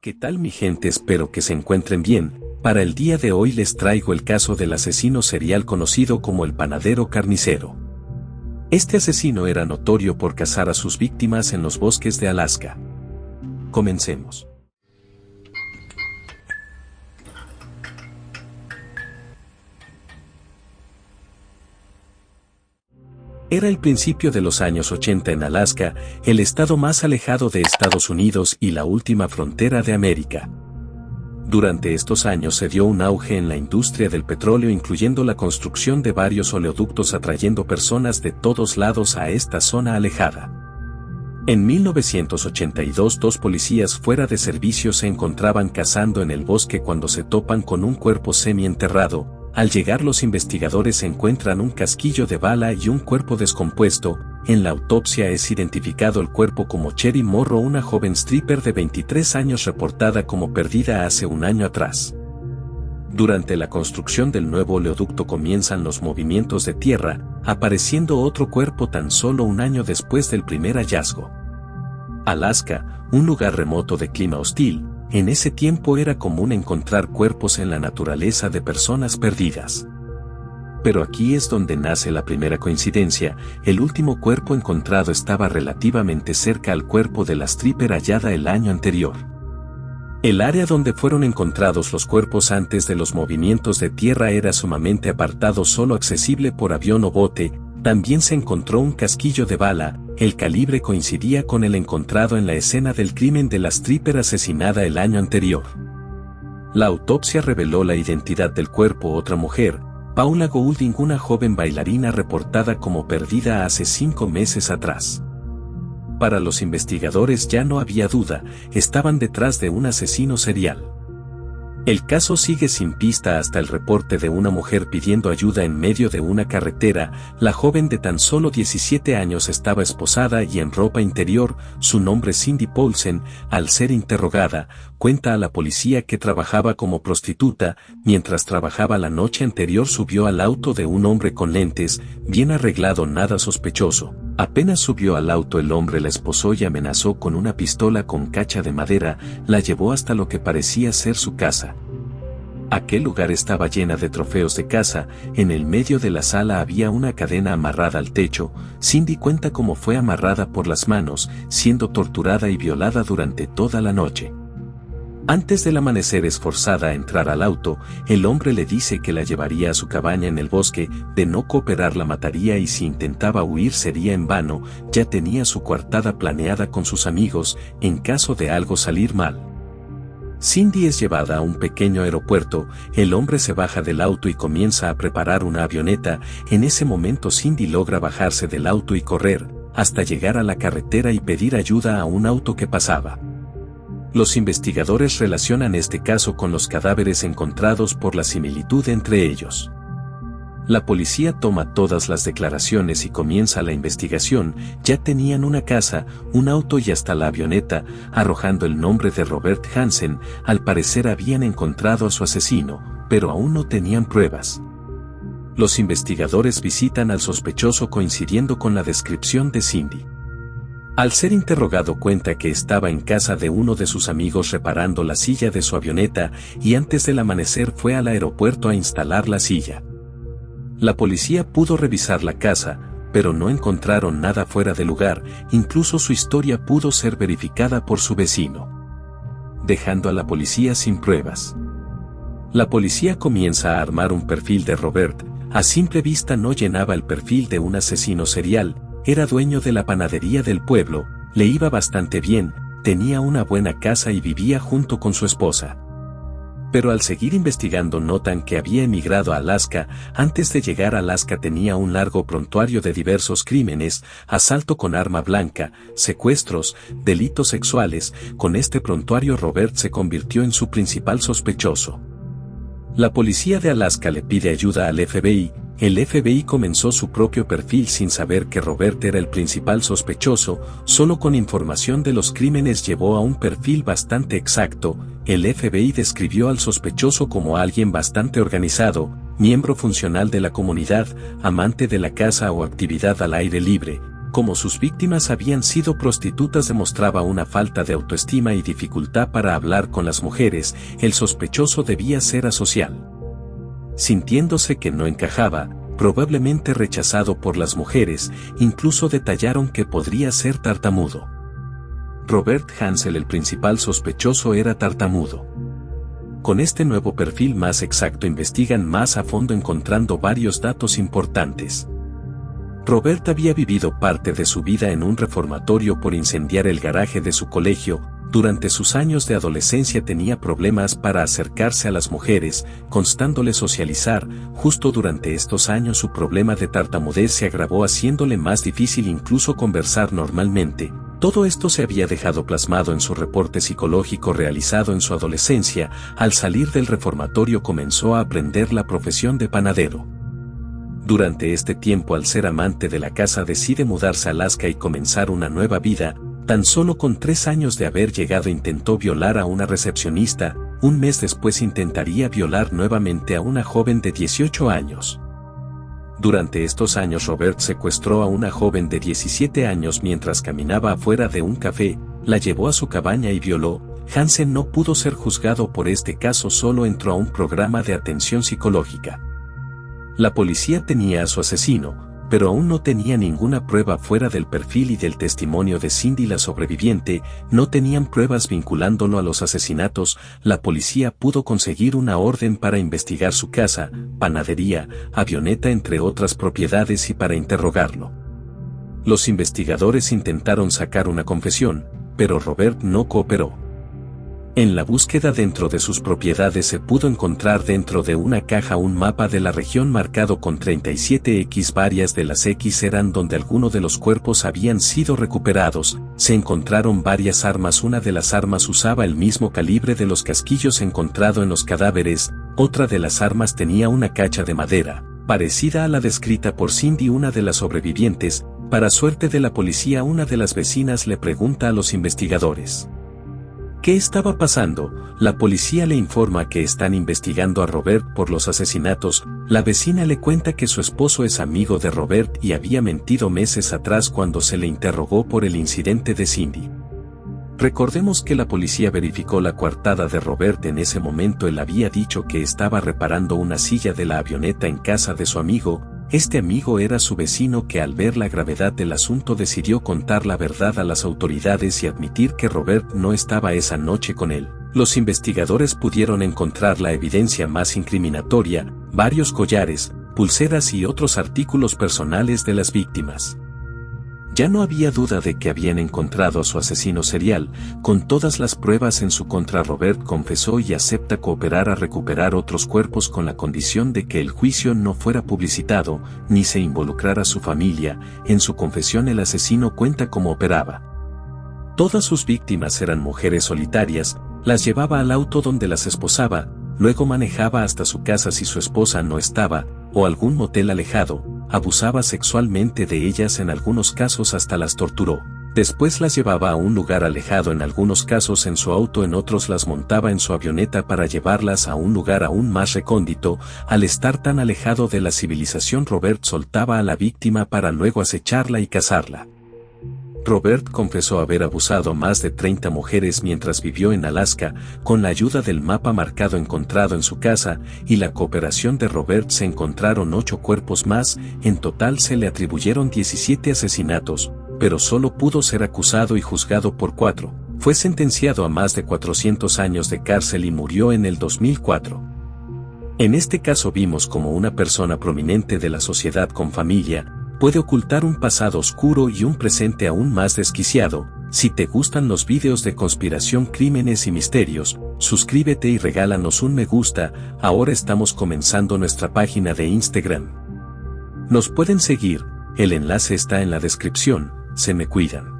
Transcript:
¿Qué tal mi gente? Espero que se encuentren bien. Para el día de hoy les traigo el caso del asesino serial conocido como el panadero carnicero. Este asesino era notorio por cazar a sus víctimas en los bosques de Alaska. Comencemos. Era el principio de los años 80 en Alaska, el estado más alejado de Estados Unidos y la última frontera de América. Durante estos años se dio un auge en la industria del petróleo, incluyendo la construcción de varios oleoductos, atrayendo personas de todos lados a esta zona alejada. En 1982, dos policías fuera de servicio se encontraban cazando en el bosque cuando se topan con un cuerpo semienterrado. Al llegar, los investigadores encuentran un casquillo de bala y un cuerpo descompuesto. En la autopsia es identificado el cuerpo como Cherry Morrow, una joven stripper de 23 años reportada como perdida hace un año atrás. Durante la construcción del nuevo oleoducto comienzan los movimientos de tierra, apareciendo otro cuerpo tan solo un año después del primer hallazgo. Alaska, un lugar remoto de clima hostil. En ese tiempo era común encontrar cuerpos en la naturaleza de personas perdidas. Pero aquí es donde nace la primera coincidencia. El último cuerpo encontrado estaba relativamente cerca al cuerpo de la stripper hallada el año anterior. El área donde fueron encontrados los cuerpos antes de los movimientos de tierra era sumamente apartado, solo accesible por avión o bote. También se encontró un casquillo de bala. El calibre coincidía con el encontrado en la escena del crimen de la stripper asesinada el año anterior. La autopsia reveló la identidad del cuerpo: otra mujer, Paula Goulding, una joven bailarina reportada como perdida hace 5 meses atrás. Para los investigadores ya no había duda, estaban detrás de un asesino serial. El caso sigue sin pista hasta el reporte de una mujer pidiendo ayuda en medio de una carretera. La joven de tan solo 17 años estaba esposada y en ropa interior. Su nombre es Cindy Paulsen. Al ser interrogada, cuenta a la policía que trabajaba como prostituta. Mientras trabajaba la noche anterior, subió al auto de un hombre con lentes, bien arreglado, nada sospechoso. Apenas subió al auto, el hombre la esposó y amenazó con una pistola con cacha de madera. La llevó hasta lo que parecía ser su casa. Aquel lugar estaba llena de trofeos de caza. En el medio de la sala había una cadena amarrada al techo. Cindy cuenta cómo fue amarrada por las manos, siendo torturada y violada durante toda la noche. Antes del amanecer es forzada a entrar al auto. El hombre le dice que la llevaría a su cabaña en el bosque. De no cooperar la mataría y si intentaba huir sería en vano. Ya tenía su coartada planeada con sus amigos en caso de algo salir mal. Cindy es llevada a un pequeño aeropuerto. El hombre se baja del auto y comienza a preparar una avioneta. En ese momento Cindy logra bajarse del auto y correr hasta llegar a la carretera y pedir ayuda a un auto que pasaba. Los investigadores relacionan este caso con los cadáveres encontrados por la similitud entre ellos. La policía toma todas las declaraciones y comienza la investigación. Ya tenían una casa, un auto y hasta la avioneta, arrojando el nombre de Robert Hansen. Al parecer habían encontrado a su asesino, pero aún no tenían pruebas. Los investigadores visitan al sospechoso coincidiendo con la descripción de Cindy. Al ser interrogado cuenta que estaba en casa de uno de sus amigos reparando la silla de su avioneta y antes del amanecer fue al aeropuerto a instalar la silla. La policía pudo revisar la casa, pero no encontraron nada fuera de lugar. Incluso su historia pudo ser verificada por su vecino, dejando a la policía sin pruebas. La policía comienza a armar un perfil de Robert. A simple vista no llenaba el perfil de un asesino serial. Era dueño de la panadería del pueblo, le iba bastante bien, tenía una buena casa y vivía junto con su esposa. Pero al seguir investigando notan que había emigrado a Alaska. Antes de llegar a Alaska tenía un largo prontuario de diversos crímenes: asalto con arma blanca, secuestros, delitos sexuales. Con este prontuario Robert se convirtió en su principal sospechoso. La policía de Alaska le pide ayuda al FBI. El FBI comenzó su propio perfil sin saber que Robert era el principal sospechoso. Solo con información de los crímenes llevó a un perfil bastante exacto. El FBI describió al sospechoso como alguien bastante organizado, miembro funcional de la comunidad, amante de la caza o actividad al aire libre, Como sus víctimas habían sido prostitutas, demostraba una falta de autoestima y dificultad para hablar con las mujeres. El sospechoso debía ser asocial. Sintiéndose que no encajaba, probablemente rechazado por las mujeres, incluso detallaron que podría ser tartamudo. Robert Hansel, el principal sospechoso, era tartamudo. Con este nuevo perfil más exacto investigan más a fondo, encontrando varios datos importantes. Robert había vivido parte de su vida en un reformatorio por incendiar el garaje de su colegio. Durante sus años de adolescencia tenía problemas para acercarse a las mujeres, constándole socializar. Justo durante estos años su problema de tartamudez se agravó, haciéndole más difícil incluso conversar normalmente. Todo esto se había dejado plasmado en su reporte psicológico realizado en su adolescencia. Al salir del reformatorio comenzó a aprender la profesión de panadero. Durante este tiempo, al ser amante de la casa, decide mudarse a Alaska y comenzar una nueva vida. Tan solo con 3 años de haber llegado intentó violar a una recepcionista. Un mes después intentaría violar nuevamente a una joven de 18 años. Durante estos años Robert secuestró a una joven de 17 años mientras caminaba afuera de un café, la llevó a su cabaña y violó. Hansen no pudo ser juzgado por este caso, solo entró a un programa de atención psicológica. La policía tenía a su asesino, pero aún no tenía ninguna prueba fuera del perfil y del testimonio de Cindy, la sobreviviente. No tenían pruebas vinculándolo a los asesinatos. La policía pudo conseguir una orden para investigar su casa, panadería, avioneta, entre otras propiedades, y para interrogarlo. Los investigadores intentaron sacar una confesión, pero Robert no cooperó. En la búsqueda dentro de sus propiedades se pudo encontrar dentro de una caja un mapa de la región marcado con 37X. Varias de las X eran donde algunos de los cuerpos habían sido recuperados. Se encontraron varias armas. Una de las armas usaba el mismo calibre de los casquillos encontrado en los cadáveres. Otra de las armas tenía una cacha de madera, parecida a la descrita por Cindy, una de las sobrevivientes. Para suerte de la policía, una de las vecinas le pregunta a los investigadores ¿qué estaba pasando? La policía le informa que están investigando a Robert por los asesinatos. La vecina le cuenta que su esposo es amigo de Robert y había mentido meses atrás cuando se le interrogó por el incidente de Cindy. Recordemos que la policía verificó la coartada de Robert. En ese momento él había dicho que estaba reparando una silla de la avioneta en casa de su amigo. Este amigo era su vecino, que al ver la gravedad del asunto decidió contar la verdad a las autoridades y admitir que Robert no estaba esa noche con él. Los investigadores pudieron encontrar la evidencia más incriminatoria: varios collares, pulseras y otros artículos personales de las víctimas. Ya no había duda de que habían encontrado a su asesino serial. Con todas las pruebas en su contra, Robert confesó y acepta cooperar a recuperar otros cuerpos con la condición de que el juicio no fuera publicitado, ni se involucrara a su familia. En su confesión el asesino cuenta cómo operaba. Todas sus víctimas eran mujeres solitarias, las llevaba al auto donde las esposaba, luego manejaba hasta su casa si su esposa no estaba, o algún motel alejado. Abusaba sexualmente de ellas, en algunos casos hasta las torturó. Después las llevaba a un lugar alejado, en algunos casos en su auto, en otros las montaba en su avioneta para llevarlas a un lugar aún más recóndito. Al estar tan alejado de la civilización, Robert soltaba a la víctima para luego acecharla y cazarla. Robert confesó haber abusado a más de 30 mujeres mientras vivió en Alaska. Con la ayuda del mapa marcado encontrado en su casa y la cooperación de Robert se encontraron 8 cuerpos más. En total se le atribuyeron 17 asesinatos, pero solo pudo ser acusado y juzgado por 4. Fue sentenciado a más de 400 años de cárcel y murió en el 2004. En este caso vimos cómo una persona prominente de la sociedad con familia puede ocultar un pasado oscuro y un presente aún más desquiciado. Si te gustan los videos de conspiración, crímenes y misterios, suscríbete y regálanos un me gusta. Ahora estamos comenzando nuestra página de Instagram. Nos pueden seguir, el enlace está en la descripción. Se me cuidan.